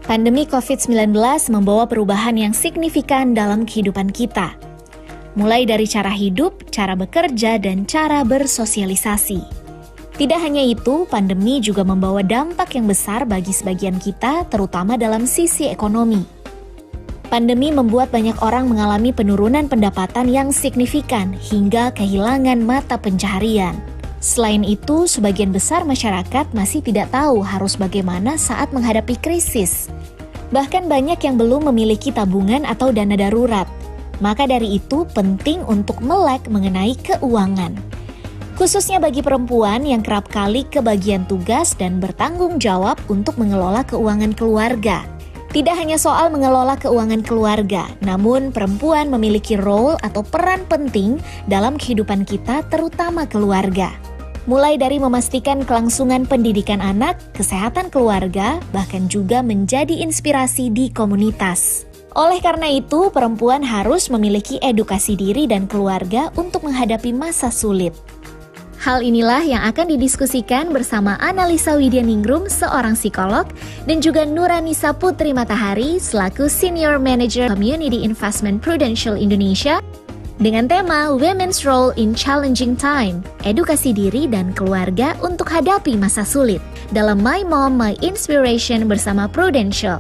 Pandemi COVID-19 membawa perubahan yang signifikan dalam kehidupan kita. Mulai dari cara hidup, cara bekerja, dan cara bersosialisasi. Tidak hanya itu, pandemi juga membawa dampak yang besar bagi sebagian kita, terutama dalam sisi ekonomi. Pandemi membuat banyak orang mengalami penurunan pendapatan yang signifikan hingga kehilangan mata pencaharian. Selain itu, sebagian besar masyarakat masih tidak tahu harus bagaimana saat menghadapi krisis. Bahkan banyak yang belum memiliki tabungan atau dana darurat. Maka dari itu penting untuk melek mengenai keuangan. Khususnya bagi perempuan yang kerap kali kebagian tugas dan bertanggung jawab untuk mengelola keuangan keluarga. Tidak hanya soal mengelola keuangan keluarga, namun perempuan memiliki role atau peran penting dalam kehidupan kita, terutama keluarga. Mulai dari memastikan kelangsungan pendidikan anak, kesehatan keluarga, bahkan juga menjadi inspirasi di komunitas. Oleh karena itu, perempuan harus memiliki edukasi diri dan keluarga untuk menghadapi masa sulit. Hal inilah yang akan didiskusikan bersama Analisa Widyaningrum, seorang psikolog, dan juga Nuranisa Putri Matahari, selaku Senior Manager Community Investment Prudential Indonesia, dengan tema Women's Role in Challenging Time, edukasi diri dan keluarga untuk hadapi masa sulit, dalam My Mom, My Inspiration bersama Prudential.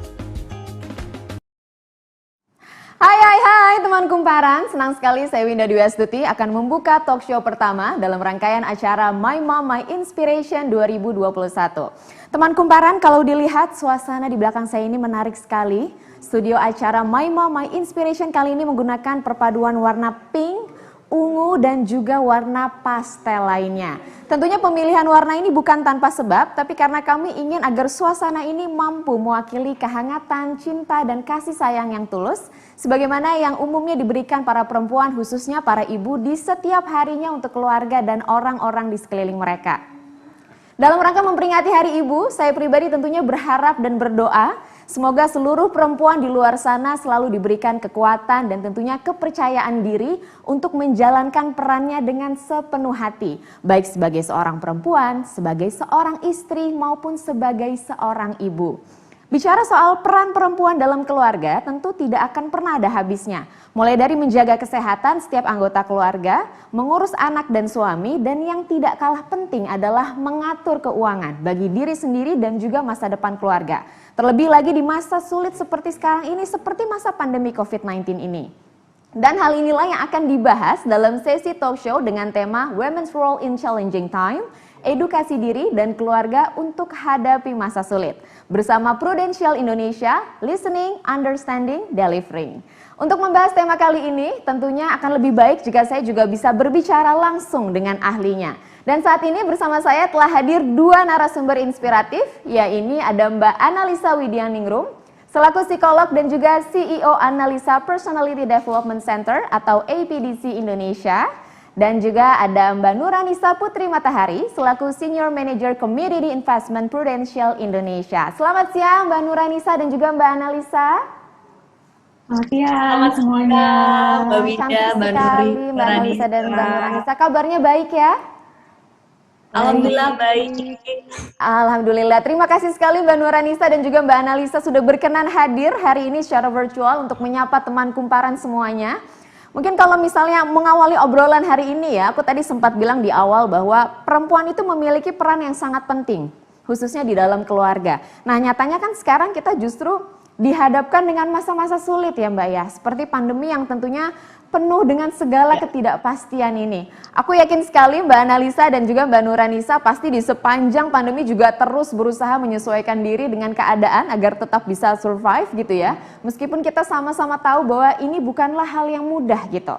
Hai teman kumparan, senang sekali saya Winda Dwi Astuti akan membuka talk show pertama dalam rangkaian acara My Mom, My Inspiration 2021. Teman kumparan, kalau dilihat suasana di belakang saya ini menarik sekali. Studio acara My Mom, My Inspiration kali ini menggunakan perpaduan warna pink, ungu, dan juga warna pastel lainnya. Tentunya pemilihan warna ini bukan tanpa sebab, tapi karena kami ingin agar suasana ini mampu mewakili kehangatan, cinta, dan kasih sayang yang tulus, sebagaimana yang umumnya diberikan para perempuan, khususnya para ibu di setiap harinya untuk keluarga dan orang-orang di sekeliling mereka. Dalam rangka memperingati Hari Ibu, saya pribadi tentunya berharap dan berdoa semoga seluruh perempuan di luar sana selalu diberikan kekuatan dan tentunya kepercayaan diri untuk menjalankan perannya dengan sepenuh hati, baik sebagai seorang perempuan, sebagai seorang istri, maupun sebagai seorang ibu. Bicara soal peran perempuan dalam keluarga tentu tidak akan pernah ada habisnya. Mulai dari menjaga kesehatan setiap anggota keluarga, mengurus anak dan suami, dan yang tidak kalah penting adalah mengatur keuangan bagi diri sendiri dan juga masa depan keluarga. Terlebih lagi di masa sulit seperti sekarang ini, seperti masa pandemi COVID-19 ini. Dan hal inilah yang akan dibahas dalam sesi talk show dengan tema Women's Role in Challenging Time, edukasi diri dan keluarga untuk hadapi masa sulit. Bersama Prudential Indonesia, Listening, Understanding, Delivering. Untuk membahas tema kali ini, tentunya akan lebih baik jika saya juga bisa berbicara langsung dengan ahlinya. Dan saat ini bersama saya telah hadir dua narasumber inspiratif, yaitu ada Mbak Analisa Widyaningrum, selaku psikolog dan juga CEO Analisa Personality Development Center atau APDC Indonesia. Dan juga ada Mbak Nuranisa Putri Matahari selaku Senior Manager Community Investment Prudential Indonesia. Selamat siang Mbak Nuranisa dan juga Mbak Analisa. Selamat siang semuanya. Mbak Winda, Mbak Nuri, Mbak Analisa dan Mbak Nuranisa. Kabarnya baik ya? Alhamdulillah baik. Alhamdulillah. Terima kasih sekali Mbak Nuranisa dan juga Mbak Analisa sudah berkenan hadir hari ini secara virtual untuk menyapa teman kumparan semuanya. Mungkin kalau misalnya mengawali obrolan hari ini ya, aku tadi sempat bilang di awal bahwa perempuan itu memiliki peran yang sangat penting, khususnya di dalam keluarga. Nah nyatanya kan sekarang kita justru dihadapkan dengan masa-masa sulit ya Mbak ya, seperti pandemi yang tentunya penuh dengan segala ketidakpastian ini. Aku yakin sekali Mbak Analisa dan juga Mbak Nuranisa pasti di sepanjang pandemi juga terus berusaha menyesuaikan diri dengan keadaan agar tetap bisa survive gitu ya. Meskipun kita sama-sama tahu bahwa ini bukanlah hal yang mudah gitu.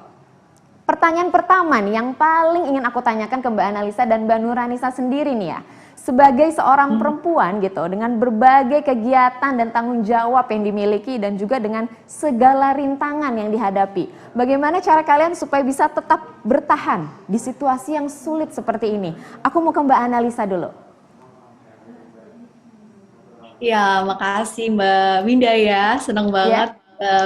Pertanyaan pertama nih yang paling ingin aku tanyakan ke Mbak Analisa dan Mbak Nuranisa sendiri nih ya. Sebagai seorang perempuan gitu, dengan berbagai kegiatan dan tanggung jawab yang dimiliki dan juga dengan segala rintangan yang dihadapi, bagaimana cara kalian supaya bisa tetap bertahan di situasi yang sulit seperti ini? Aku mau ke Mbak Analisa dulu. Ya, makasih Mbak Winda ya, senang banget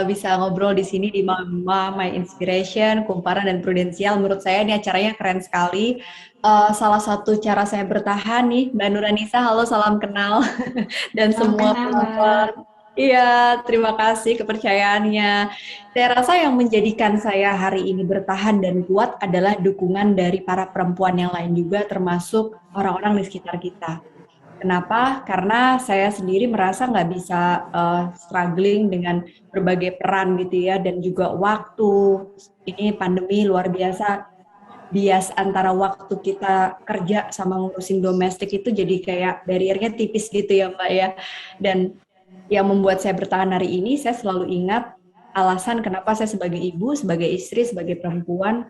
bisa ngobrol di sini di Mama My Inspiration, Kumparan dan Prudensial. Menurut saya ini acaranya keren sekali. Salah satu cara saya bertahan nih, Mbak Nuranisa, halo salam kenal dan semua penonton Iya, terima kasih kepercayaannya. Saya rasa yang menjadikan saya hari ini bertahan dan kuat adalah dukungan dari para perempuan yang lain juga, termasuk orang-orang di sekitar kita. Kenapa? Karena saya sendiri merasa nggak bisa struggling dengan berbagai peran gitu ya, dan juga waktu. Ini pandemi luar biasa, bias antara waktu kita kerja sama ngurusin domestik itu jadi kayak barriernya tipis gitu ya Mbak ya. Dan yang membuat saya bertahan hari ini, saya selalu ingat alasan kenapa saya sebagai ibu, sebagai istri, sebagai perempuan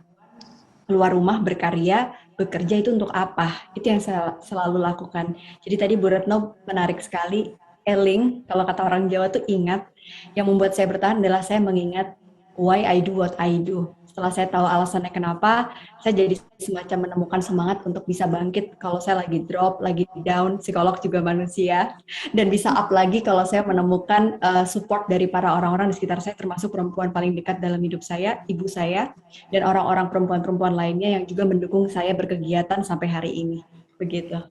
keluar rumah berkarya, bekerja itu untuk apa? Itu yang saya selalu lakukan. Jadi tadi Bu Retno menarik sekali, eling, kalau kata orang Jawa tuh ingat. Yang membuat saya bertahan adalah saya mengingat why I do what I do. Setelah saya tahu alasannya kenapa, saya jadi semacam menemukan semangat untuk bisa bangkit kalau saya lagi drop, lagi down, psikolog juga manusia, dan bisa up lagi kalau saya menemukan support dari para orang-orang di sekitar saya, termasuk perempuan paling dekat dalam hidup saya, ibu saya, dan orang-orang perempuan-perempuan lainnya yang juga mendukung saya berkegiatan sampai hari ini. Begitu.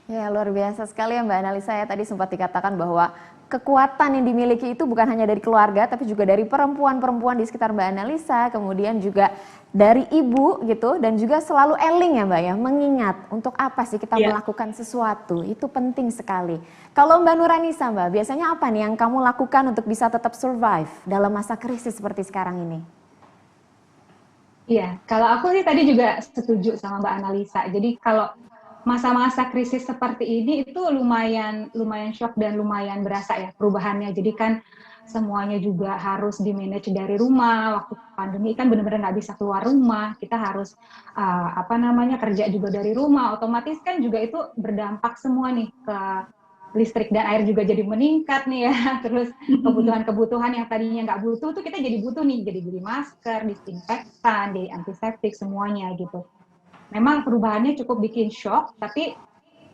Ya, luar biasa sekali ya Mbak Analisa ya. Tadi sempat dikatakan bahwa kekuatan yang dimiliki itu bukan hanya dari keluarga, tapi juga dari perempuan-perempuan di sekitar Mbak Analisa, kemudian juga dari ibu gitu, dan juga selalu eling ya Mbak ya, mengingat untuk apa sih kita melakukan sesuatu, itu penting sekali. Kalau Mbak Nuranisa Mbak, biasanya apa nih yang kamu lakukan untuk bisa tetap survive dalam masa krisis seperti sekarang ini? Iya, kalau aku sih tadi juga setuju sama Mbak Analisa. Jadi kalau masa-masa krisis seperti ini itu lumayan shock dan lumayan berasa ya perubahannya. Jadi kan semuanya juga harus di-manage dari rumah. Waktu pandemi kan benar-benar nggak bisa keluar rumah. Kita harus kerja juga dari rumah. Otomatis kan juga itu berdampak semua nih ke listrik dan air juga jadi meningkat nih ya. Terus kebutuhan-kebutuhan yang tadinya nggak butuh tuh kita jadi butuh nih. Jadi beli masker, disinfektan, di antiseptik semuanya gitu. Memang perubahannya cukup bikin shock, tapi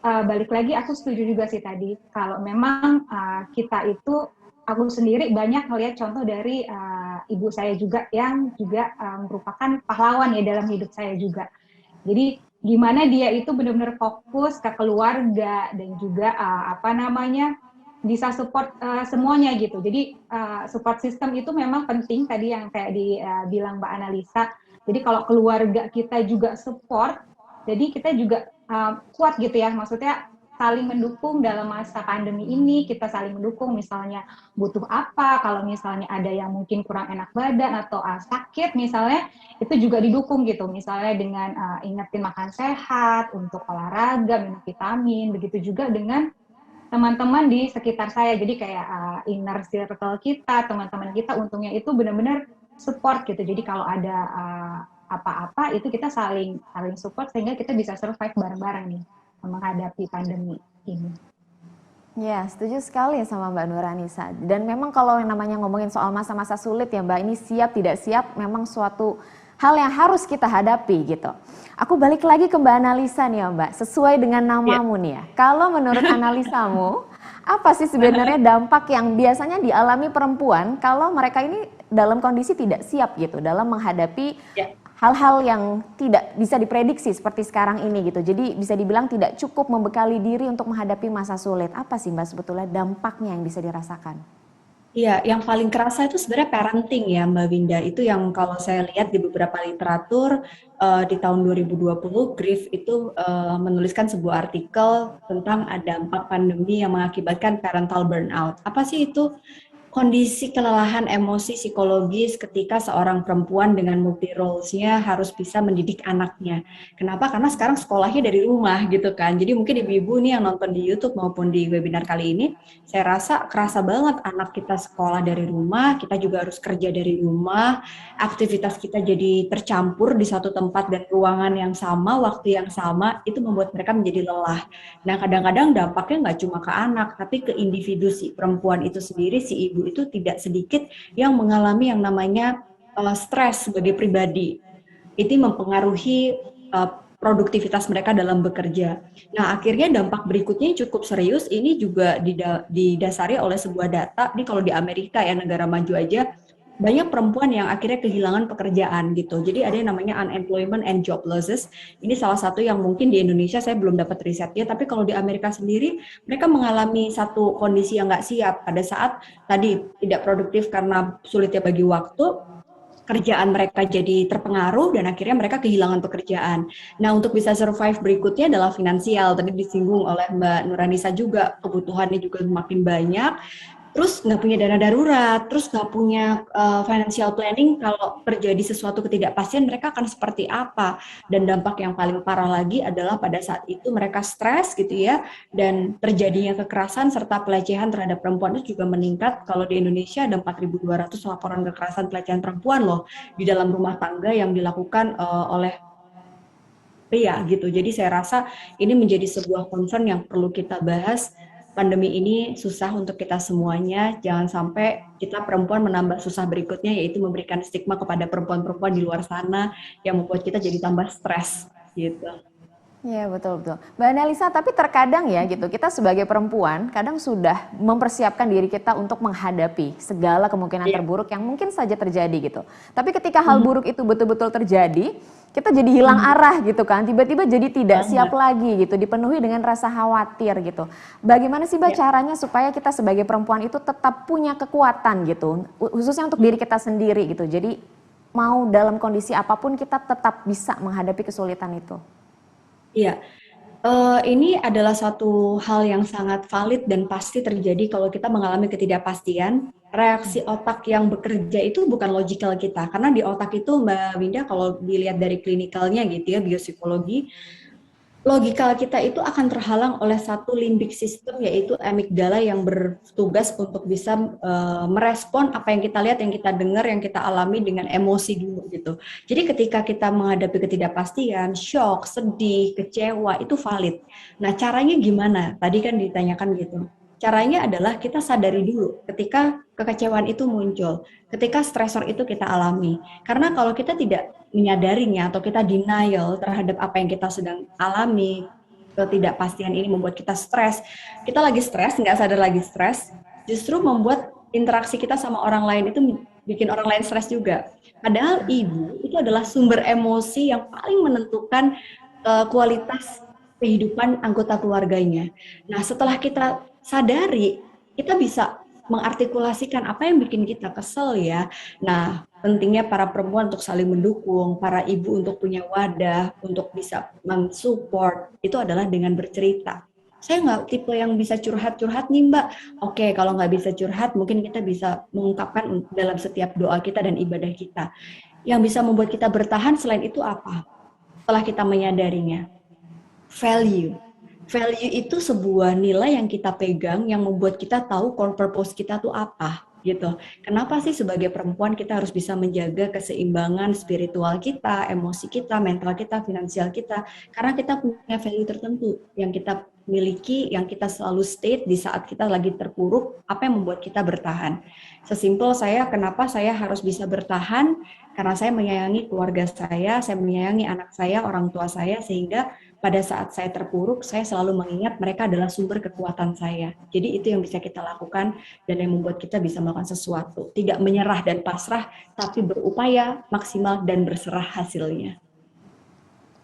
balik lagi aku setuju juga sih tadi, kalau memang kita itu, aku sendiri banyak melihat contoh dari ibu saya juga, yang juga merupakan pahlawan ya dalam hidup saya juga. Jadi gimana dia itu benar-benar fokus ke keluarga, dan juga bisa support semuanya gitu. Jadi support system itu memang penting, tadi yang kayak dibilang Mbak Analisa. Jadi kalau keluarga kita juga support, jadi kita juga kuat gitu ya, maksudnya saling mendukung dalam masa pandemi ini, kita saling mendukung misalnya butuh apa, kalau misalnya ada yang mungkin kurang enak badan atau sakit misalnya, itu juga didukung gitu, misalnya dengan ingetin makan sehat, untuk olahraga, minum vitamin, begitu juga dengan teman-teman di sekitar saya, jadi kayak inner circle kita, teman-teman kita untungnya itu benar-benar support gitu. Jadi kalau ada apa-apa itu kita saling support sehingga kita bisa survive bareng-bareng nih menghadapi pandemi ini. Ya, setuju sekali sama Mbak Nuranisa. Dan memang kalau yang namanya ngomongin soal masa-masa sulit ya Mbak, ini siap tidak siap memang suatu hal yang harus kita hadapi gitu. Aku balik lagi ke Mbak Analisa nih ya Mbak, sesuai dengan namamu nih ya. Kalau menurut analisamu, apa sih sebenarnya dampak yang biasanya dialami perempuan kalau mereka ini dalam kondisi tidak siap gitu dalam menghadapi hal-hal yang tidak bisa diprediksi seperti sekarang ini gitu. Jadi bisa dibilang tidak cukup membekali diri untuk menghadapi masa sulit. Apa sih Mbak sebetulnya dampaknya yang bisa dirasakan? Iya, yang paling kerasa itu sebenarnya parenting ya Mbak Winda. Itu yang kalau saya lihat di beberapa literatur di tahun 2020, Grief itu menuliskan sebuah artikel tentang dampak pandemi yang mengakibatkan parental burnout. Apa sih itu? Kondisi kelelahan emosi psikologis ketika seorang perempuan dengan multi roles-nya harus bisa mendidik anaknya. Kenapa? Karena sekarang sekolahnya dari rumah gitu kan. Jadi mungkin ibu-ibu nih yang nonton di YouTube maupun di webinar kali ini, saya rasa kerasa banget anak kita sekolah dari rumah, kita juga harus kerja dari rumah, aktivitas kita jadi tercampur di satu tempat dan ruangan yang sama, waktu yang sama, itu membuat mereka menjadi lelah. Nah kadang-kadang dampaknya nggak cuma ke anak, tapi ke individu si perempuan itu sendiri, si ibu itu tidak sedikit yang mengalami yang namanya stres sebagai pribadi. Itu mempengaruhi produktivitas mereka dalam bekerja. Nah, akhirnya dampak berikutnya cukup serius, ini juga didasari oleh sebuah data, ini kalau di Amerika ya, negara maju aja, banyak perempuan yang akhirnya kehilangan pekerjaan gitu. Jadi ada yang namanya unemployment and job losses. Ini salah satu yang mungkin di Indonesia saya belum dapat risetnya, tapi kalau di Amerika sendiri mereka mengalami satu kondisi yang nggak siap pada saat tadi tidak produktif karena sulitnya bagi waktu, kerjaan mereka jadi terpengaruh dan akhirnya mereka kehilangan pekerjaan. Nah, untuk bisa survive berikutnya adalah finansial. Tadi disinggung oleh Mbak Nuranisa juga, kebutuhannya juga semakin banyak. Terus nggak punya dana darurat, terus nggak punya financial planning kalau terjadi sesuatu ketidakpastian mereka akan seperti apa. Dan dampak yang paling parah lagi adalah pada saat itu mereka stres gitu ya, dan terjadinya kekerasan serta pelecehan terhadap perempuan itu juga meningkat. Kalau di Indonesia ada 4.200 laporan kekerasan pelecehan perempuan loh di dalam rumah tangga yang dilakukan oleh pria gitu. Jadi saya rasa ini menjadi sebuah concern yang perlu kita bahas. Pandemi ini susah untuk kita semuanya, jangan sampai kita perempuan menambah susah berikutnya, yaitu memberikan stigma kepada perempuan-perempuan di luar sana yang membuat kita jadi tambah stres gitu. Iya, betul-betul. Mbak Annalisa, tapi terkadang ya gitu, kita sebagai perempuan kadang sudah mempersiapkan diri kita untuk menghadapi segala kemungkinan terburuk yang mungkin saja terjadi gitu. Tapi ketika hal buruk itu betul-betul terjadi, kita jadi hilang arah gitu kan, tiba-tiba jadi tidak siap lagi gitu, dipenuhi dengan rasa khawatir gitu. Bagaimana sih Mbak caranya supaya kita sebagai perempuan itu tetap punya kekuatan gitu, khususnya untuk diri kita sendiri gitu. Jadi mau dalam kondisi apapun kita tetap bisa menghadapi kesulitan itu. Iya, ini adalah satu hal yang sangat valid dan pasti terjadi kalau kita mengalami ketidakpastian. Reaksi otak yang bekerja itu bukan logikal kita, karena di otak itu Mbak Winda kalau dilihat dari klinikalnya gitu ya, biopsikologi, logikal kita itu akan terhalang oleh satu limbic system, yaitu amigdala yang bertugas untuk bisa merespon apa yang kita lihat, yang kita dengar, yang kita alami dengan emosi dulu gitu. Jadi ketika kita menghadapi ketidakpastian, shock, sedih, kecewa, itu valid. Nah caranya gimana? Tadi kan ditanyakan gitu. Caranya adalah kita sadari dulu ketika kekecewaan itu muncul, ketika stresor itu kita alami. Karena kalau kita tidak menyadarinya atau kita denial terhadap apa yang kita sedang alami, ketidakpastian ini membuat kita stres. Kita lagi stres, nggak sadar lagi stres, justru membuat interaksi kita sama orang lain itu bikin orang lain stres juga. Padahal ibu itu adalah sumber emosi yang paling menentukan kualitas kehidupan anggota keluarganya. Nah, setelah kita sadari, kita bisa mengartikulasikan apa yang bikin kita kesel ya. Nah, pentingnya para perempuan untuk saling mendukung, para ibu untuk punya wadah, untuk bisa mensupport, itu adalah dengan bercerita. Saya nggak tipe yang bisa curhat-curhat nih Mbak. Oke, kalau nggak bisa curhat, mungkin kita bisa mengungkapkan dalam setiap doa kita dan ibadah kita. Yang bisa membuat kita bertahan selain itu apa? Setelah kita menyadarinya, value. Value itu sebuah nilai yang kita pegang yang membuat kita tahu core purpose kita tuh apa gitu. Kenapa sih sebagai perempuan kita harus bisa menjaga keseimbangan spiritual kita, emosi kita, mental kita, finansial kita, karena kita punya value tertentu yang kita miliki, yang kita selalu state di saat kita lagi terpuruk, apa yang membuat kita bertahan. Sesimpel saya, kenapa saya harus bisa bertahan? Karena saya menyayangi keluarga saya menyayangi anak saya, orang tua saya, sehingga pada saat saya terpuruk, saya selalu mengingat mereka adalah sumber kekuatan saya. Jadi itu yang bisa kita lakukan dan yang membuat kita bisa melakukan sesuatu. Tidak menyerah dan pasrah, tapi berupaya maksimal dan berserah hasilnya.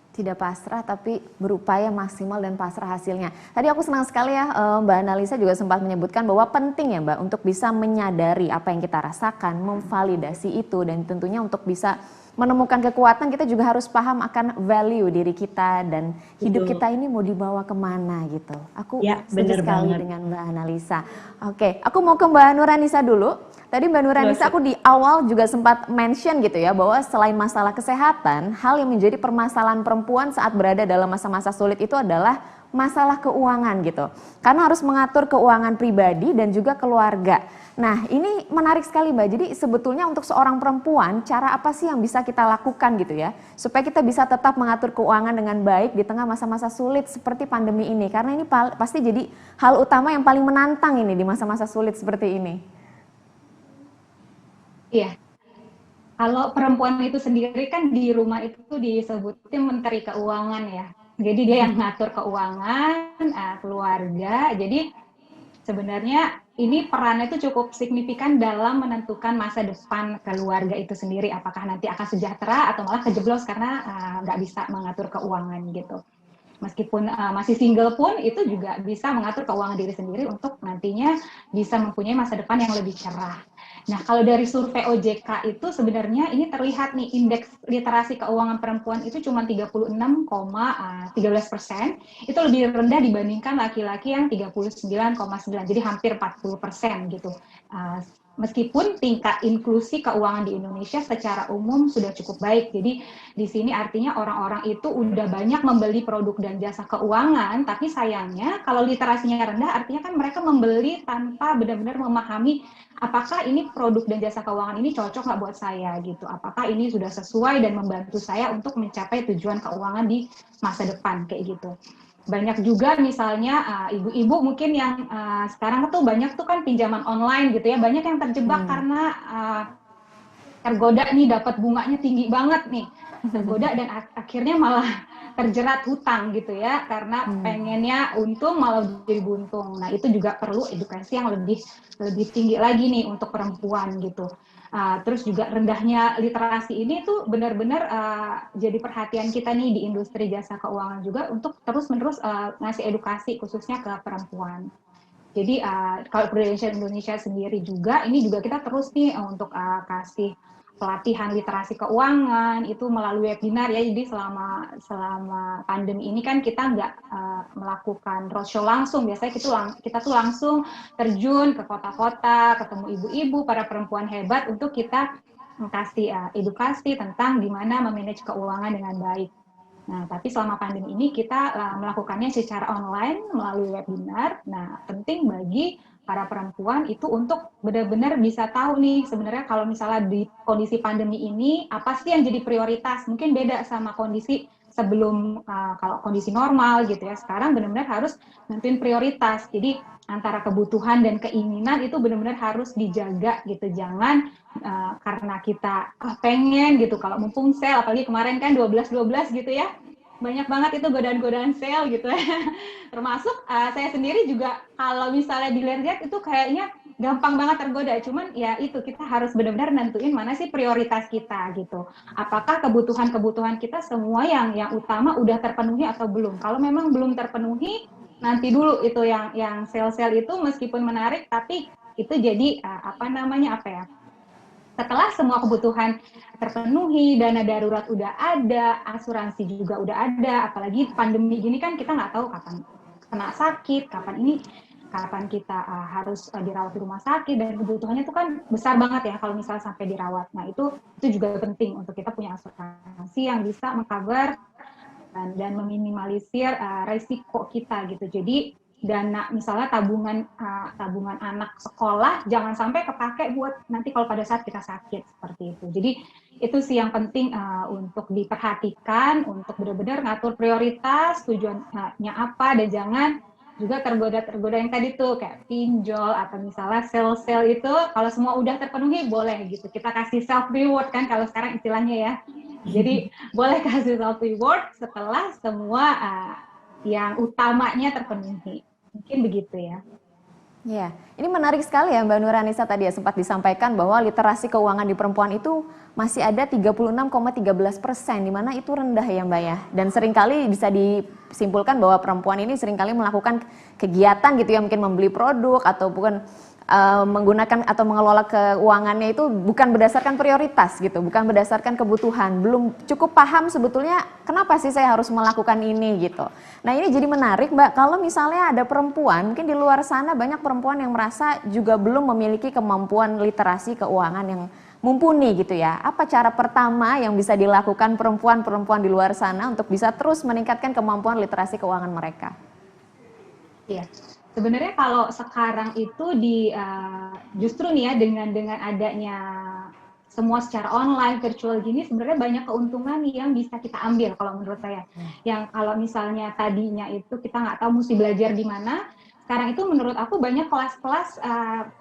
Tidak pasrah tapi berupaya maksimal dan pasrah hasilnya. Tadi aku senang sekali ya Mbak Annalisa juga sempat menyebutkan bahwa penting ya Mbak untuk bisa menyadari apa yang kita rasakan, memvalidasi itu, dan tentunya untuk bisa menemukan kekuatan kita juga harus paham akan value diri kita dan hidup kita ini mau dibawa kemana gitu. Aku setuju sekali dengan Mbak Annalisa. Oke, aku mau ke Mbak Nuranisa dulu. Tadi Mbak Nuranisa aku di awal juga sempat mention gitu ya bahwa selain masalah kesehatan, hal yang menjadi permasalahan perempuan saat berada dalam masa-masa sulit itu adalah masalah keuangan gitu. Karena harus mengatur keuangan pribadi dan juga keluarga. Nah ini menarik sekali Mbak, jadi sebetulnya untuk seorang perempuan cara apa sih yang bisa kita lakukan gitu ya supaya kita bisa tetap mengatur keuangan dengan baik di tengah masa-masa sulit seperti pandemi ini. Karena ini pasti jadi hal utama yang paling menantang ini di masa-masa sulit seperti ini. Iya, kalau perempuan itu sendiri kan di rumah itu disebutnya menteri keuangan ya. Jadi dia yang ngatur keuangan, keluarga. Jadi sebenarnya ini perannya itu cukup signifikan dalam menentukan masa depan keluarga itu sendiri, apakah nanti akan sejahtera atau malah kejeblos karena nggak bisa mengatur keuangan gitu. Meskipun masih single pun itu juga bisa mengatur keuangan diri sendiri untuk nantinya bisa mempunyai masa depan yang lebih cerah. Nah, kalau dari survei OJK itu sebenarnya ini terlihat nih indeks literasi keuangan perempuan itu cuma 36,13%, itu lebih rendah dibandingkan laki-laki yang 39,9, jadi hampir 40% gitu. Meskipun tingkat inklusi keuangan di Indonesia secara umum sudah cukup baik. Jadi di sini artinya orang-orang itu udah banyak membeli produk dan jasa keuangan, tapi sayangnya kalau literasinya rendah artinya kan mereka membeli tanpa benar-benar memahami apakah ini produk dan jasa keuangan ini cocok nggak buat saya gitu. Apakah ini sudah sesuai dan membantu saya untuk mencapai tujuan keuangan di masa depan kayak gitu. Banyak juga misalnya ibu-ibu mungkin yang sekarang tuh banyak tuh kan pinjaman online gitu ya, banyak yang terjebak karena tergoda nih dapat bunganya tinggi banget nih, tergoda dan akhirnya malah terjerat hutang gitu ya, karena pengennya untung malah jadi buntung. Nah itu juga perlu edukasi yang lebih tinggi lagi nih untuk perempuan gitu. Terus juga rendahnya literasi ini tuh benar-benar jadi perhatian kita nih di industri jasa keuangan juga untuk terus-menerus ngasih edukasi khususnya ke perempuan. Jadi kalau Prudential Indonesia sendiri juga, ini juga kita terus nih untuk kasih pelatihan literasi keuangan itu melalui webinar ya. Jadi selama pandemi ini kan kita nggak melakukan roadshow langsung. Biasanya kita tuh langsung terjun ke kota-kota, ketemu ibu-ibu, para perempuan hebat untuk kita kasih edukasi tentang gimana memanage keuangan dengan baik. Nah, tapi selama pandemi ini kita melakukannya secara online melalui webinar. Nah, penting bagi para perempuan itu untuk benar-benar bisa tahu nih sebenarnya kalau misalnya di kondisi pandemi ini apa sih yang jadi prioritas. Mungkin beda sama kondisi sebelum kalau kondisi normal gitu ya. Sekarang benar-benar harus nentuin prioritas. Jadi antara kebutuhan dan keinginan itu benar-benar harus dijaga gitu. Jangan karena kita pengen gitu, kalau mumpung sale, apalagi kemarin kan 12-12 gitu ya, banyak banget itu godaan-godaan sale gitu ya. Termasuk saya sendiri juga kalau misalnya dilihat itu kayaknya gampang banget tergoda. Cuman ya itu kita harus benar-benar nentuin mana sih prioritas kita gitu. Apakah kebutuhan-kebutuhan kita semua yang utama udah terpenuhi atau belum. Kalau memang belum terpenuhi, nanti dulu itu yang sale-sale itu meskipun menarik tapi itu jadi setelah semua kebutuhan terpenuhi, dana darurat udah ada, asuransi juga udah ada, apalagi pandemi gini kan kita nggak tahu kapan kena sakit, kapan kita harus dirawat di rumah sakit, dan kebutuhannya itu kan besar banget ya kalau misalnya sampai dirawat. Nah itu juga penting untuk kita punya asuransi yang bisa mengcover dan meminimalisir risiko kita gitu. Jadi dana misalnya tabungan anak sekolah jangan sampai kepake buat nanti kalau pada saat kita sakit seperti itu. Jadi itu sih yang penting untuk diperhatikan, untuk benar-benar ngatur prioritas, tujuannya apa, dan jangan juga tergoda yang tadi tuh kayak pinjol atau misalnya sale-sale itu kalau semua udah terpenuhi boleh gitu. Kita kasih self reward kan kalau sekarang istilahnya ya. Jadi boleh kasih self reward setelah semua yang utamanya terpenuhi. Mungkin begitu ya. Ya, ini menarik sekali ya Mbak Nuranisa, tadi ya sempat disampaikan bahwa literasi keuangan di perempuan itu masih ada 36,13%, di mana itu rendah ya Mbak ya. Dan seringkali bisa disimpulkan bahwa perempuan ini seringkali melakukan kegiatan gitu ya, mungkin membeli produk ataupun menggunakan atau mengelola keuangannya itu bukan berdasarkan prioritas gitu, bukan berdasarkan kebutuhan, belum cukup paham sebetulnya kenapa sih saya harus melakukan ini gitu. Nah ini jadi menarik Mbak, kalau misalnya ada perempuan, mungkin di luar sana banyak perempuan yang merasa juga belum memiliki kemampuan literasi keuangan yang mumpuni gitu ya. Apa cara pertama yang bisa dilakukan perempuan-perempuan di luar sana untuk bisa terus meningkatkan kemampuan literasi keuangan mereka? Iya. Sebenarnya kalau sekarang itu justru nih ya dengan adanya semua secara online, virtual gini, sebenarnya banyak keuntungan yang bisa kita ambil kalau menurut saya. Yang kalau misalnya tadinya itu kita nggak tahu mesti belajar di mana, sekarang itu menurut aku banyak kelas-kelas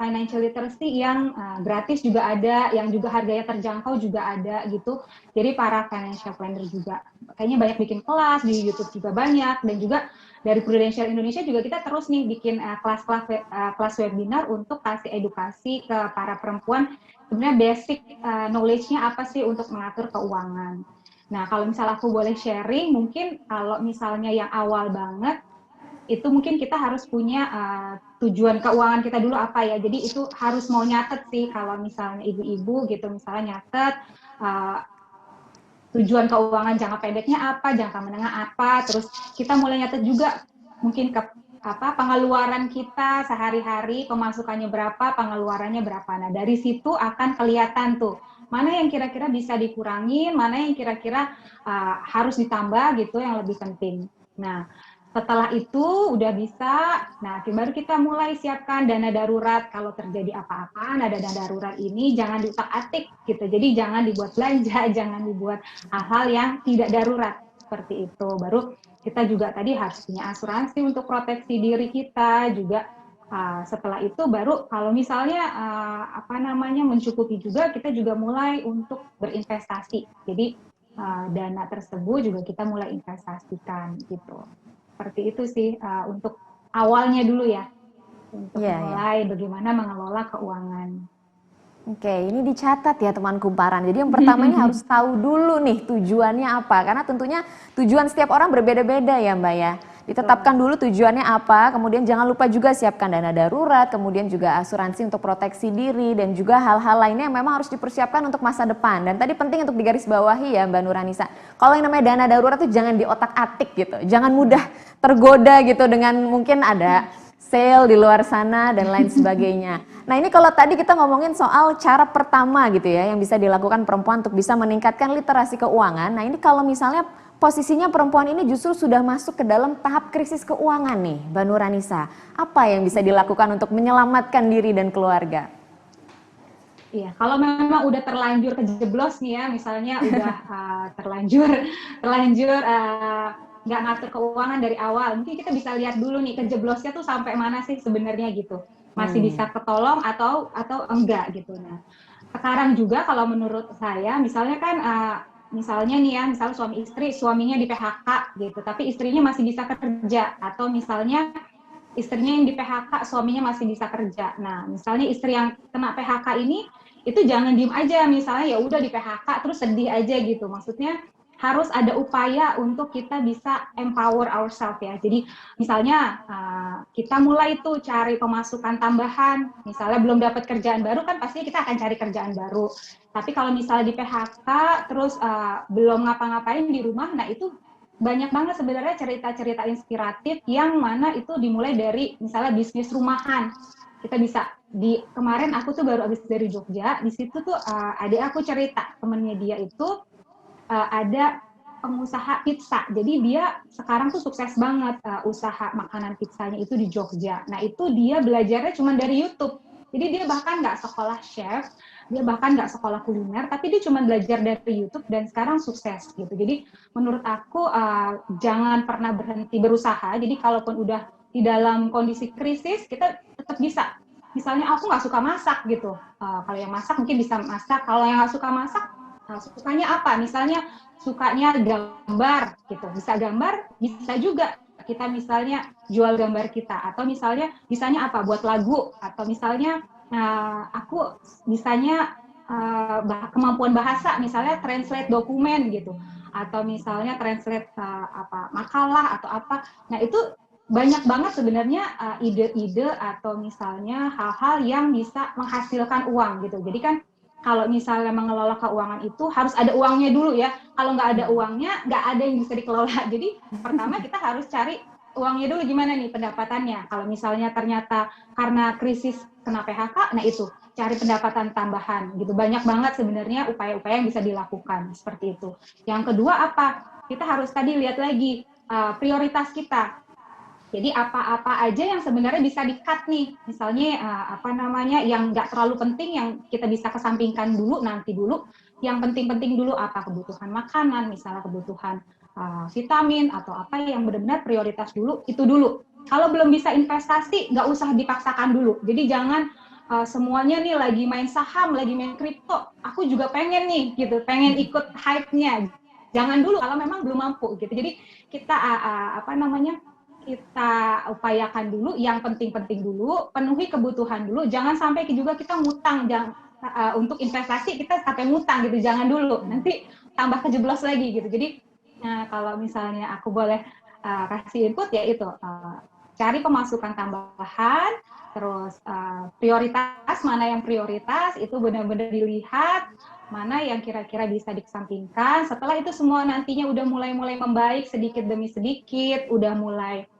financial literacy yang gratis juga ada, yang juga harganya terjangkau juga ada gitu. Jadi para financial planner juga kayaknya banyak bikin kelas, di YouTube juga banyak, dan juga dari Prudential Indonesia juga kita terus nih bikin kelas webinar untuk kasih edukasi ke para perempuan sebenarnya basic knowledge-nya apa sih untuk mengatur keuangan. Nah, kalau misalnya aku boleh sharing, mungkin kalau misalnya yang awal banget, itu mungkin kita harus punya tujuan keuangan kita dulu apa ya. Jadi itu harus mau nyatet sih, kalau misalnya ibu-ibu gitu, misalnya nyatet tujuan keuangan jangka pendeknya apa, jangka menengah apa, terus kita mulai nyatet juga mungkin ke pengeluaran kita sehari-hari, pemasukannya berapa, pengeluarannya berapa. Nah, dari situ akan kelihatan tuh mana yang kira-kira bisa dikurangin, mana yang kira-kira harus ditambah gitu yang lebih penting. Nah, setelah itu udah bisa, nah baru kita mulai siapkan dana darurat. Kalau terjadi apa-apa, nah dana darurat ini jangan diutak-atik gitu. Jadi jangan dibuat belanja, jangan dibuat hal-hal yang tidak darurat seperti itu. Baru kita juga tadi harus punya asuransi untuk proteksi diri kita juga. Setelah itu baru kalau misalnya mencukupi juga, kita juga mulai untuk berinvestasi. Jadi dana tersebut juga kita mulai investasikan gitu. Seperti itu sih untuk awalnya dulu ya, untuk mulai bagaimana mengelola keuangan. Oke, ini dicatat ya teman kumparan. Jadi yang pertama ini harus tahu dulu nih tujuannya apa, karena tentunya tujuan setiap orang berbeda-beda ya Mbak ya. Ditetapkan dulu tujuannya apa, kemudian jangan lupa juga siapkan dana darurat, kemudian juga asuransi untuk proteksi diri, dan juga hal-hal lainnya yang memang harus dipersiapkan untuk masa depan. Dan tadi penting untuk digarisbawahi ya Mbak Nuranisa, kalau yang namanya dana darurat itu jangan diotak-atik gitu, jangan mudah tergoda gitu dengan mungkin ada sale di luar sana dan lain sebagainya. Nah ini kalau tadi kita ngomongin soal cara pertama gitu ya yang bisa dilakukan perempuan untuk bisa meningkatkan literasi keuangan. Nah ini kalau misalnya posisinya perempuan ini justru sudah masuk ke dalam tahap krisis keuangan nih, Mbak Nuranisa. Apa yang bisa dilakukan untuk menyelamatkan diri dan keluarga? Iya, kalau memang udah terlanjur kejeblos nih ya, misalnya udah terlanjur nggak ngatur keuangan dari awal, mungkin kita bisa lihat dulu nih kejeblosnya tuh sampai mana sih sebenarnya gitu, masih bisa ketolong atau enggak gitu. Nah, sekarang juga kalau menurut saya, misalnya kan misalnya nih ya, misalnya suami istri, suaminya di PHK gitu, tapi istrinya masih bisa kerja, atau misalnya istrinya yang di PHK, suaminya masih bisa kerja. Nah, misalnya istri yang kena PHK ini, itu jangan diem aja, misalnya ya udah di PHK terus sedih aja gitu. Maksudnya harus ada upaya untuk kita bisa empower ourselves ya. Jadi misalnya kita mulai tuh cari pemasukan tambahan, misalnya belum dapat kerjaan baru kan pastinya kita akan cari kerjaan baru. Tapi kalau misalnya di PHK terus belum ngapa-ngapain di rumah, nah itu banyak banget sebenarnya cerita-cerita inspiratif yang mana itu dimulai dari misalnya bisnis rumahan. Kita bisa kemarin aku tuh baru habis dari Jogja, di situ tuh adik aku cerita temennya dia itu ada pengusaha pizza. Jadi dia sekarang tuh sukses banget usaha makanan pizzanya itu di Jogja. Nah itu dia belajarnya cuma dari YouTube. Jadi dia bahkan nggak sekolah chef, dia bahkan nggak sekolah kuliner, tapi dia cuma belajar dari YouTube dan sekarang sukses gitu. Jadi menurut aku jangan pernah berhenti berusaha. Jadi kalaupun udah di dalam kondisi krisis, kita tetap bisa. Misalnya aku nggak suka masak gitu. Kalau yang masak mungkin bisa masak. Kalau yang nggak suka masak, sukanya apa? Misalnya sukanya gambar gitu, bisa gambar, bisa juga kita misalnya jual gambar kita, atau misalnya bisanya apa? Buat lagu, atau misalnya aku bisanya kemampuan bahasa, misalnya translate dokumen gitu, atau misalnya translate makalah atau apa. Nah itu banyak banget sebenarnya ide-ide atau misalnya hal-hal yang bisa menghasilkan uang gitu. Jadi kan kalau misalnya mengelola keuangan itu harus ada uangnya dulu ya. Kalau nggak ada uangnya, nggak ada yang bisa dikelola. Jadi pertama kita harus cari uangnya dulu, gimana nih pendapatannya. Kalau misalnya ternyata karena krisis kena PHK, nah itu cari pendapatan tambahan gitu. Banyak banget sebenarnya upaya-upaya yang bisa dilakukan seperti itu. Yang kedua apa? Kita harus tadi lihat lagi prioritas kita. Jadi apa-apa aja yang sebenarnya bisa di-cut nih, misalnya yang nggak terlalu penting yang kita bisa kesampingkan dulu, nanti dulu. Yang penting-penting dulu apa, kebutuhan makanan, misalnya kebutuhan vitamin atau apa yang benar-benar prioritas dulu, itu dulu. Kalau belum bisa investasi, nggak usah dipaksakan dulu. Jadi jangan semuanya nih lagi main saham, lagi main kripto, aku juga pengen nih gitu, pengen ikut hype-nya. Jangan dulu kalau memang belum mampu gitu. Jadi kita kita upayakan dulu yang penting-penting dulu, penuhi kebutuhan dulu, jangan sampai juga kita ngutang, untuk investasi kita sampai ngutang gitu, jangan dulu, nanti tambah kejeblos lagi gitu. Jadi kalau misalnya aku boleh kasih input ya itu, cari pemasukan tambahan, terus prioritas, mana yang prioritas itu benar-benar dilihat, mana yang kira-kira bisa dikesampingkan. Setelah itu semua nantinya udah mulai membaik sedikit demi sedikit, udah mulai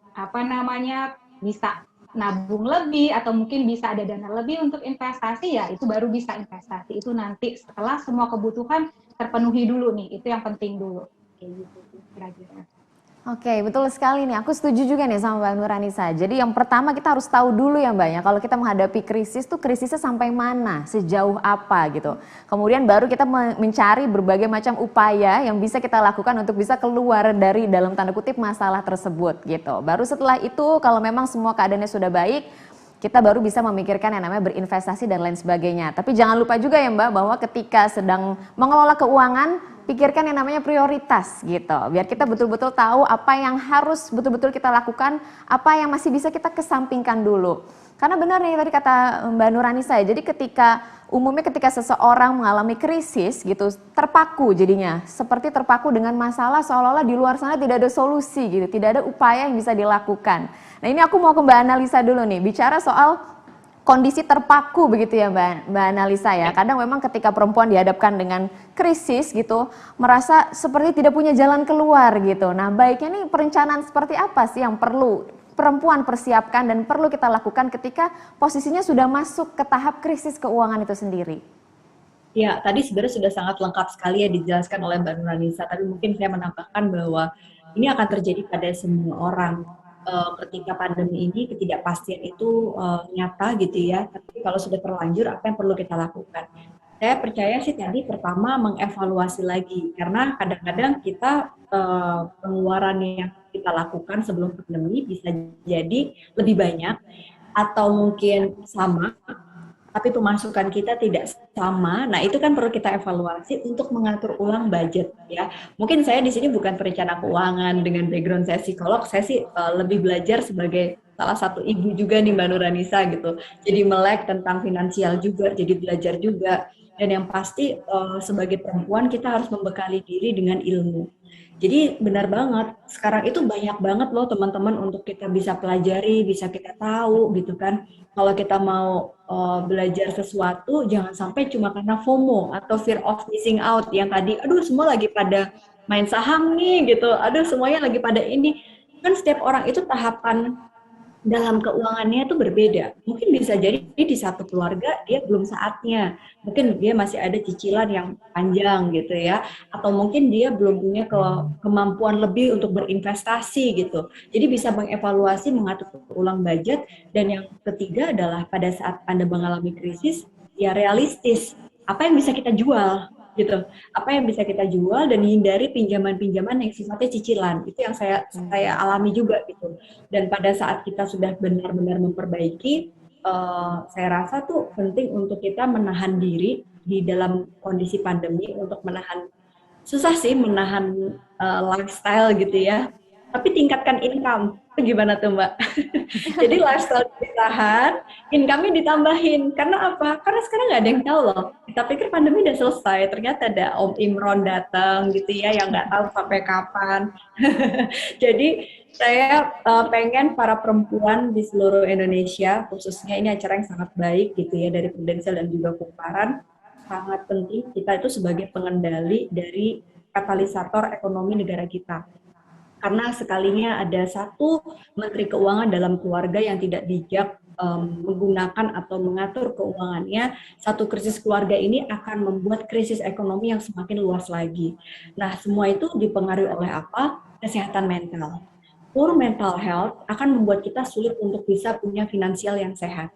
bisa nabung lebih atau mungkin bisa ada dana lebih untuk investasi, ya itu baru bisa investasi. Itu nanti setelah semua kebutuhan terpenuhi dulu nih, itu yang penting dulu. Kayak gitu kira-kira. Oke, betul sekali nih. Aku setuju juga nih sama Mbak Nurhanisa. Jadi yang pertama kita harus tahu dulu ya Mbak ya, kalau kita menghadapi krisis tuh krisisnya sampai mana, sejauh apa gitu. Kemudian baru kita mencari berbagai macam upaya yang bisa kita lakukan untuk bisa keluar dari dalam tanda kutip masalah tersebut gitu. Baru setelah itu kalau memang semua keadaannya sudah baik, kita baru bisa memikirkan yang namanya berinvestasi dan lain sebagainya. Tapi jangan lupa juga ya Mbak bahwa ketika sedang mengelola keuangan, pikirkan yang namanya prioritas gitu. Biar kita betul-betul tahu apa yang harus betul-betul kita lakukan, apa yang masih bisa kita kesampingkan dulu. Karena benar nih tadi kata Mbak Nurhanisa ya, jadi umumnya ketika seseorang mengalami krisis gitu, terpaku jadinya. Seperti terpaku dengan masalah seolah-olah di luar sana tidak ada solusi gitu, tidak ada upaya yang bisa dilakukan. Nah ini aku mau ke Mbak Analisa dulu nih, bicara soal kondisi terpaku begitu ya Mbak Analisa ya. Kadang memang ketika perempuan dihadapkan dengan krisis gitu, merasa seperti tidak punya jalan keluar gitu. Nah baiknya nih perencanaan seperti apa sih yang perlu perempuan persiapkan dan perlu kita lakukan ketika posisinya sudah masuk ke tahap krisis keuangan itu sendiri? Ya, tadi sebenarnya sudah sangat lengkap sekali ya dijelaskan oleh Mbak Nurhanisa, tapi mungkin saya menambahkan bahwa ini akan terjadi pada semua orang. Ketika pandemi ini ketidakpastian itu nyata gitu ya, tapi kalau sudah terlanjur apa yang perlu kita lakukan? Saya percaya sih tadi pertama mengevaluasi lagi, karena kadang-kadang kita pengeluaran yang kita lakukan sebelum pandemi bisa jadi lebih banyak atau mungkin sama, tapi pemasukan kita tidak sama. Nah, itu kan perlu kita evaluasi untuk mengatur ulang budget ya. Mungkin saya di sini bukan perencana keuangan dengan background saya psikolog, saya sih lebih belajar sebagai salah satu ibu juga nih Mbak Nurhanisa gitu. Jadi melek tentang finansial juga, jadi belajar juga. Dan yang pasti sebagai perempuan kita harus membekali diri dengan ilmu. Jadi benar banget, sekarang itu banyak banget loh teman-teman untuk kita bisa pelajari, bisa kita tahu gitu kan. Kalau kita mau belajar sesuatu, jangan sampai cuma karena FOMO atau fear of missing out yang tadi, aduh semua lagi pada main saham nih gitu, aduh semuanya lagi pada ini. Kan setiap orang itu tahapan dalam keuangannya itu berbeda. Mungkin bisa jadi di satu keluarga dia belum saatnya. Mungkin dia masih ada cicilan yang panjang gitu ya. Atau mungkin dia belum punya kemampuan lebih untuk berinvestasi gitu. Jadi bisa mengevaluasi, mengatur ulang budget. Dan yang ketiga adalah pada saat Anda mengalami krisis, ya realistis. Apa yang bisa kita jual? Gitu, apa yang bisa kita jual dan hindari pinjaman-pinjaman yang sifatnya cicilan. Itu yang saya alami juga gitu. Dan pada saat kita sudah benar-benar memperbaiki, saya rasa tuh penting untuk kita menahan diri di dalam kondisi pandemi, untuk menahan, susah sih menahan lifestyle gitu ya, tapi tingkatkan income. Itu gimana tuh Mbak? Jadi lifestyle ditahan, income-nya ditambahin. Karena apa? Karena sekarang nggak ada yang tahu loh. Kita pikir pandemi udah selesai, ternyata ada Om Imron datang gitu ya, yang nggak tahu sampai kapan. Jadi saya pengen para perempuan di seluruh Indonesia, khususnya ini acara yang sangat baik gitu ya, dari Prudensial dan juga Kumparan, sangat penting kita itu sebagai pengendali dari katalisator ekonomi negara kita. Karena sekalinya ada satu menteri keuangan dalam keluarga yang tidak bijak menggunakan atau mengatur keuangannya, satu krisis keluarga ini akan membuat krisis ekonomi yang semakin luas lagi. Nah, semua itu dipengaruhi oleh apa? Kesehatan mental. Poor mental health akan membuat kita sulit untuk bisa punya finansial yang sehat.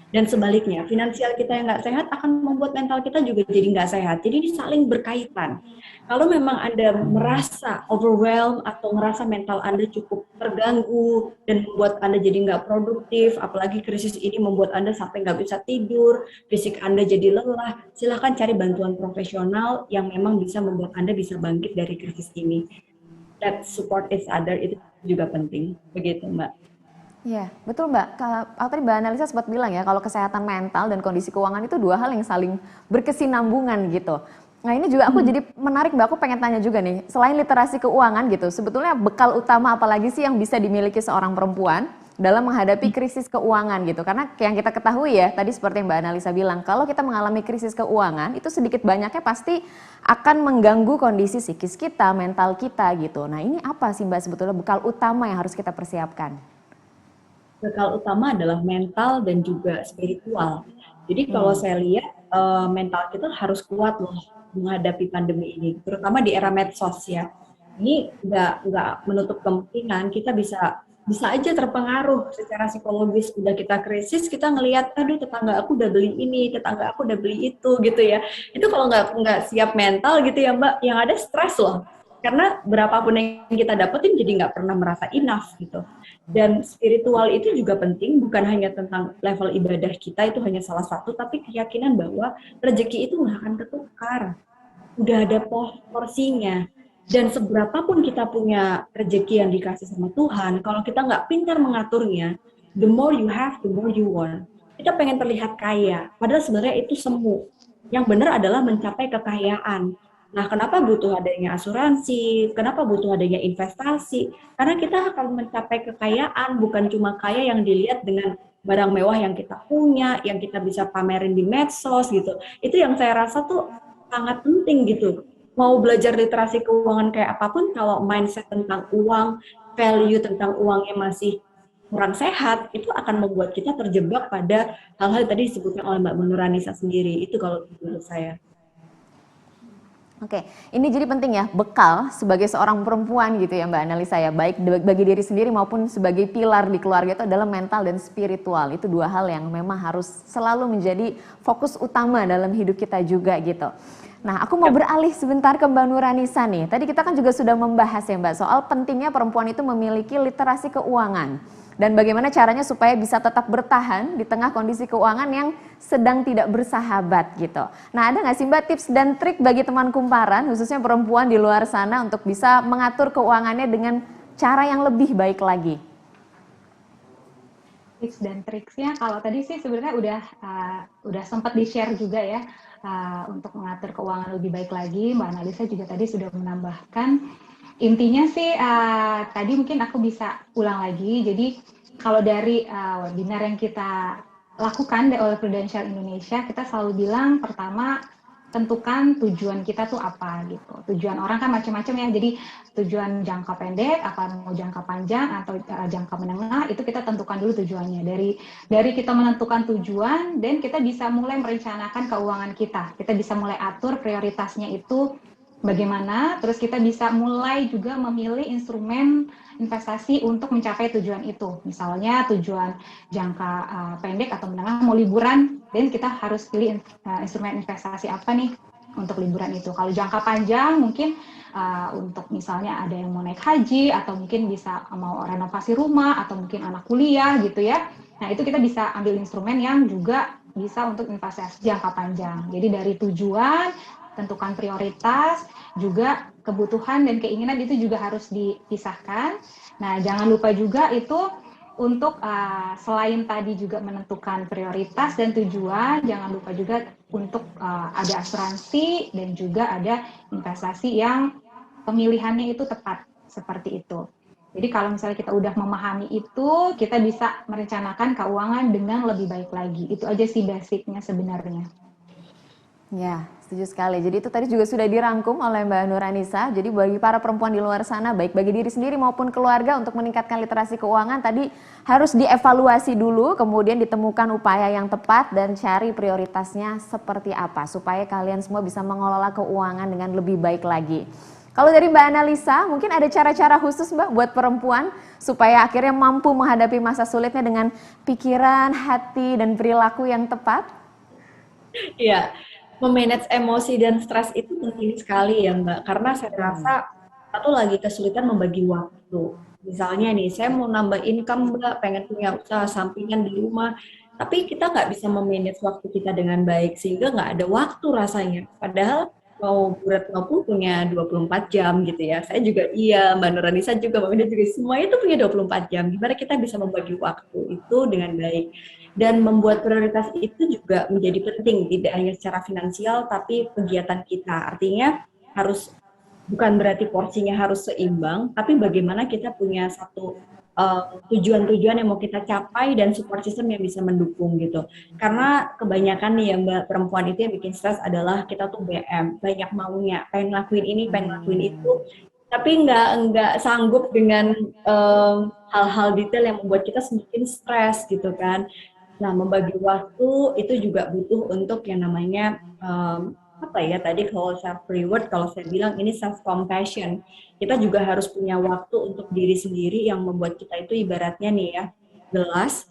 Dan sebaliknya, finansial kita yang nggak sehat akan membuat mental kita juga jadi nggak sehat. Jadi ini saling berkaitan. Kalau memang Anda merasa overwhelmed atau merasa mental Anda cukup terganggu dan membuat Anda jadi nggak produktif, apalagi krisis ini membuat Anda sampai nggak bisa tidur, fisik Anda jadi lelah, silakan cari bantuan profesional yang memang bisa membuat Anda bisa bangkit dari krisis ini. that support each other itu juga penting, begitu Mbak. Iya, betul Mbak. Tadi Mbak Analisa sempat bilang ya, kalau kesehatan mental dan kondisi keuangan itu dua hal yang saling berkesinambungan gitu. Nah ini juga aku jadi menarik Mbak, aku pengen tanya juga nih, selain literasi keuangan gitu, sebetulnya bekal utama apalagi sih yang bisa dimiliki seorang perempuan dalam menghadapi krisis keuangan gitu? Karena yang kita ketahui ya, tadi seperti yang Mbak Analisa bilang, kalau kita mengalami krisis keuangan, itu sedikit banyaknya pasti akan mengganggu kondisi psikis kita, mental kita gitu. Nah ini apa sih Mbak sebetulnya bekal utama yang harus kita persiapkan? Bekal utama adalah mental dan juga spiritual. Jadi kalau saya lihat mental kita harus kuat loh menghadapi pandemi ini, terutama di era medsos ya. Ini nggak menutup kemungkinan kita bisa aja terpengaruh secara psikologis. Udah kita krisis, kita ngelihat, aduh tetangga aku udah beli ini, tetangga aku udah beli itu gitu ya. Itu kalau nggak siap mental gitu ya Mbak, yang ada stres loh. Karena berapapun yang kita dapetin jadi nggak pernah merasa enough gitu. Dan spiritual itu juga penting, bukan hanya tentang level ibadah kita, itu hanya salah satu, tapi keyakinan bahwa rezeki itu nggak akan ketukar. Udah ada porsinya. Dan seberapapun kita punya rezeki yang dikasih sama Tuhan, kalau kita nggak pintar mengaturnya, the more you have, the more you want. Kita pengen terlihat kaya, padahal sebenarnya itu semu. Yang benar adalah mencapai kekayaan. Nah, kenapa butuh adanya asuransi? Kenapa butuh adanya investasi? Karena kita akan mencapai kekayaan, bukan cuma kaya yang dilihat dengan barang mewah yang kita punya, yang kita bisa pamerin di medsos gitu. Itu yang saya rasa tuh sangat penting gitu. Mau belajar literasi keuangan kayak apapun, kalau mindset tentang uang, value tentang uangnya masih kurang sehat, itu akan membuat kita terjebak pada hal-hal tadi disebutkan oleh Mbak Nuranisa sendiri. Itu kalau menurut saya. Oke, ini jadi penting ya, bekal sebagai seorang perempuan gitu ya Mbak Analisa ya, baik bagi diri sendiri maupun sebagai pilar di keluarga itu adalah mental dan spiritual. Itu dua hal yang memang harus selalu menjadi fokus utama dalam hidup kita juga gitu. Nah, aku mau beralih sebentar ke Mbak Nuranisa nih. Tadi kita kan juga sudah membahas ya Mbak soal pentingnya perempuan itu memiliki literasi keuangan. Dan bagaimana caranya supaya bisa tetap bertahan di tengah kondisi keuangan yang sedang tidak bersahabat gitu. Nah ada nggak sih Mbak tips dan trik bagi teman kumparan, khususnya perempuan di luar sana untuk bisa mengatur keuangannya dengan cara yang lebih baik lagi? Tips dan triksnya, kalau tadi sih sebenarnya udah sempat di-share juga ya, untuk mengatur keuangan lebih baik lagi. Mbak Analisa juga tadi sudah menambahkan. Intinya sih tadi mungkin aku bisa ulang lagi. Jadi kalau dari webinar yang kita lakukan oleh Prudential Indonesia, kita selalu bilang pertama tentukan tujuan kita tuh apa gitu. Tujuan orang kan macam-macam ya. Jadi tujuan jangka pendek, apa mau jangka panjang atau jangka menengah, itu kita tentukan dulu tujuannya. Dari kita menentukan tujuan, dan kita bisa mulai merencanakan keuangan kita. Kita bisa mulai atur prioritasnya itu bagaimana, terus kita bisa mulai juga memilih instrumen investasi untuk mencapai tujuan itu. Misalnya tujuan jangka pendek atau menengah mau liburan, dan kita harus pilih instrumen investasi apa nih untuk liburan itu. Kalau jangka panjang mungkin untuk misalnya ada yang mau naik haji, atau mungkin bisa mau renovasi rumah, atau mungkin anak kuliah gitu ya. Nah itu kita bisa ambil instrumen yang juga bisa untuk investasi jangka panjang. Jadi dari tujuan, tentukan prioritas, juga kebutuhan dan keinginan itu juga harus dipisahkan. Nah, jangan lupa juga itu untuk selain tadi juga menentukan prioritas dan tujuan, jangan lupa juga untuk ada asuransi dan juga ada investasi yang pemilihannya itu tepat, seperti itu. Jadi kalau misalnya kita udah memahami itu, kita bisa merencanakan keuangan dengan lebih baik lagi. Itu aja sih basicnya sebenarnya. Ya, setuju sekali. Jadi itu tadi juga sudah dirangkum oleh Mbak Nuranisa. Jadi bagi para perempuan di luar sana, baik bagi diri sendiri maupun keluarga, untuk meningkatkan literasi keuangan tadi harus dievaluasi dulu, kemudian ditemukan upaya yang tepat dan cari prioritasnya seperti apa supaya kalian semua bisa mengelola keuangan dengan lebih baik lagi. Kalau dari Mbak Analisa, mungkin ada cara-cara khusus Mbak buat perempuan supaya akhirnya mampu menghadapi masa sulitnya dengan pikiran, hati, dan perilaku yang tepat? Iya. Memanage emosi dan stres itu penting sekali ya Mbak, karena saya rasa satu lagi kesulitan membagi waktu. Misalnya nih, saya mau nambah income Mbak, pengen punya usaha sampingan di rumah, tapi kita nggak bisa memanage waktu kita dengan baik, sehingga nggak ada waktu rasanya. Padahal mau Bu Retno pun punya 24 jam gitu ya. Saya juga iya, Mbak Nuranisa juga, Mbak Winda juga, semuanya itu punya 24 jam. Gimana kita bisa membagi waktu itu dengan baik. Dan membuat prioritas itu juga menjadi penting, tidak hanya secara finansial, tapi kegiatan kita. Artinya harus, bukan berarti porsinya harus seimbang, tapi bagaimana kita punya satu tujuan-tujuan yang mau kita capai dan support system yang bisa mendukung gitu. Karena kebanyakan nih ya Mbak, perempuan itu yang bikin stres adalah kita tuh BM, banyak maunya, pengen ngelakuin ini, pengen ngelakuin itu, tapi nggak sanggup dengan hal-hal detail yang membuat kita semakin stres gitu kan. Nah, membagi waktu itu juga butuh untuk yang namanya apa ya, tadi kalau self reward, kalau saya bilang ini self compassion. Kita juga harus punya waktu untuk diri sendiri yang membuat kita itu ibaratnya nih ya, gelas.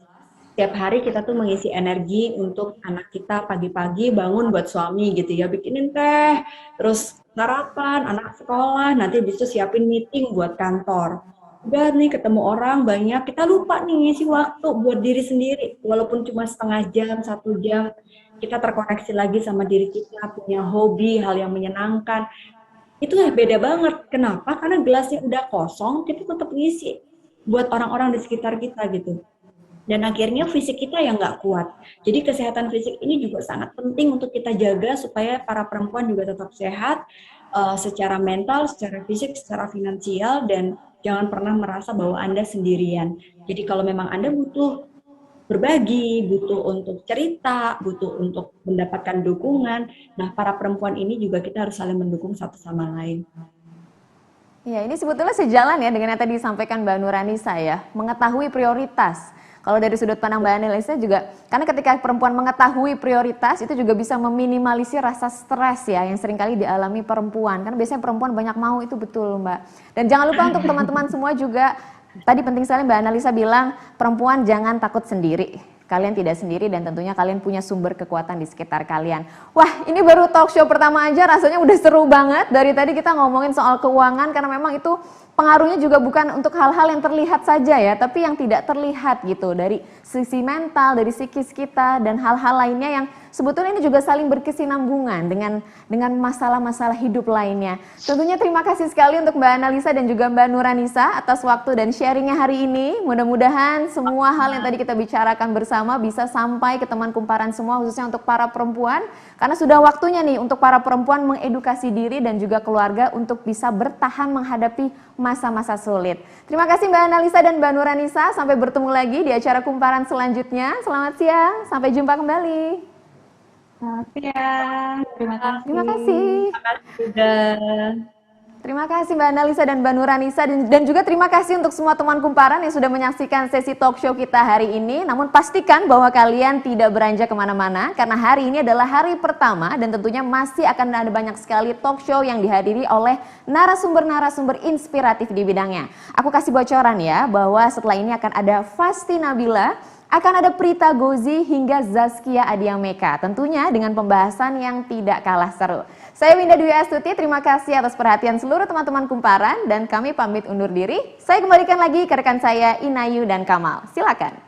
Setiap hari kita tuh mengisi energi untuk anak kita, pagi-pagi bangun buat suami gitu ya, bikinin teh, terus sarapan, anak sekolah, nanti bisa siapin meeting buat kantor. Udah nih ketemu orang banyak, kita lupa nih ngisi waktu buat diri sendiri, walaupun cuma setengah jam, 1 jam, kita terkoneksi lagi sama diri kita, punya hobi, hal yang menyenangkan. Itu beda banget. Kenapa? Karena gelasnya udah kosong, kita tetap ngisi buat orang-orang di sekitar kita gitu. Dan akhirnya fisik kita yang nggak kuat. Jadi kesehatan fisik ini juga sangat penting untuk kita jaga supaya para perempuan juga tetap sehat secara mental, secara fisik, secara finansial, dan jangan pernah merasa bahwa Anda sendirian. Jadi kalau memang Anda butuh berbagi, butuh untuk cerita, butuh untuk mendapatkan dukungan. Nah, para perempuan ini juga kita harus saling mendukung satu sama lain. Ya, ini sebetulnya sejalan ya dengan yang tadi disampaikan Mbak Nuranisa ya, mengetahui prioritas. Kalau dari sudut pandang Mbak Analisa juga, karena ketika perempuan mengetahui prioritas, itu juga bisa meminimalisir rasa stres ya, yang seringkali dialami perempuan. Karena biasanya perempuan banyak mau, itu betul Mbak. Dan jangan lupa untuk teman-teman semua juga, tadi penting sekali Mbak Analisa bilang, perempuan jangan takut sendiri. Kalian tidak sendiri dan tentunya kalian punya sumber kekuatan di sekitar kalian. Wah, ini baru talk show pertama aja rasanya udah seru banget. Dari tadi kita ngomongin soal keuangan karena memang itu pengaruhnya juga bukan untuk hal-hal yang terlihat saja ya, tapi yang tidak terlihat gitu. Dari sisi mental, dari psikis kita dan hal-hal lainnya yang sebetulnya ini juga saling berkesinambungan dengan masalah-masalah hidup lainnya. Tentunya terima kasih sekali untuk Mbak Analisa dan juga Mbak Nuranisa atas waktu dan sharingnya hari ini. Mudah-mudahan semua hal yang tadi kita bicarakan bersama bisa sampai ke teman kumparan semua, khususnya untuk para perempuan. Karena sudah waktunya nih untuk para perempuan mengedukasi diri dan juga keluarga untuk bisa bertahan menghadapi masa-masa sulit. Terima kasih Mbak Analisa dan Mbak Nuranisa. Sampai bertemu lagi di acara kumparan selanjutnya. Selamat siang, sampai jumpa kembali. Selamat siang, terima kasih. Terima kasih. Terima kasih sudah. Terima kasih Mbak Analisa dan Mbak Nuranisa dan juga terima kasih untuk semua teman kumparan yang sudah menyaksikan sesi talk show kita hari ini. Namun pastikan bahwa kalian tidak beranjak kemana-mana karena hari ini adalah hari pertama dan tentunya masih akan ada banyak sekali talk show yang dihadiri oleh narasumber-narasumber inspiratif di bidangnya. Aku kasih bocoran ya bahwa setelah ini akan ada Fasti Nabila, akan ada Prita Gozi hingga Zaskia Adiameka. Tentunya dengan pembahasan yang tidak kalah seru. Saya Winda Dwi Astuti, terima kasih atas perhatian seluruh teman-teman kumparan dan kami pamit undur diri. Saya kembalikan lagi ke rekan saya Inayu dan Kamal. Silakan.